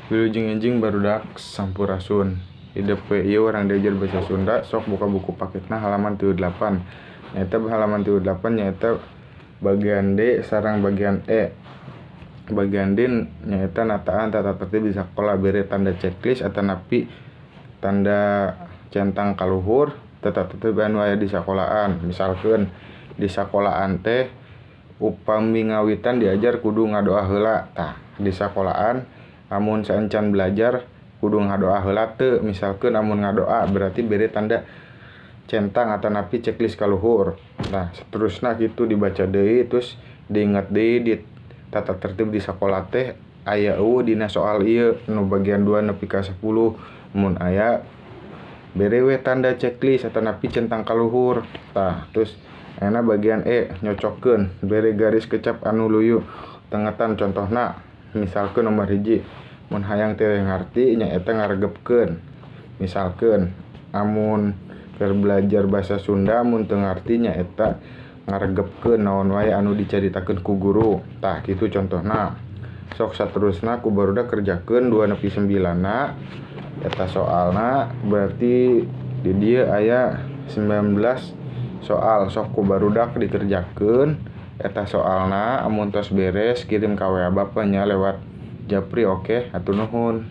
Wilujeng enjing barudak sampurasun. Hidup ieu orang diajar bahasa Sunda, sok buka buku paketna halaman 38. Nyaeta halaman 38 nyaeta bagian D sareng bagian E. Bagian D nyaeta nataan tata tertib di sakola, bere tanda checklist atanapi tanda centang kaluhur tata tertib anu aya di sakolaan. Misalkeun di sakolaan teh upami ngawitan diajar kudu ngadoa heula. Tah, di sakolaan amun saencan belajar kudu ngadoa heula teu. Misalkeun amun ngadoa berarti bere tanda centang atanapi checklist kaluhur. Nah, seterusna kitu dibaca deui terus diingat deui di tata tertib di sakola teh aya eueuh dina soal ieu nu bagian 2 nepi ka 10. Mun aya bere we tanda checklist atanapi centang kaluhur. Tah, terus ayeuna bagian E nyocokkeun bere garis kecap anu luyu tengetan. Contohna misalkeun nomor 1, mun hayang teu ngarti nyaeta ngaregepkeun. Misalkeun amun keur belajar bahasa Sunda mun teu ngarti nyaeta ngaregepkeun naon wae anu dicaritakeun ku guru. Tah, kitu contohna. Sok saterusna ku barudak kerjakeun 2 nepi 9 na eta soalna, berarti di dieu aya 19 soal. Sok ku barudak dikerjakeun eta soalna, amun tos beres kirim ka WA Bapanya lewat Japri. Oke, hatur nuhun.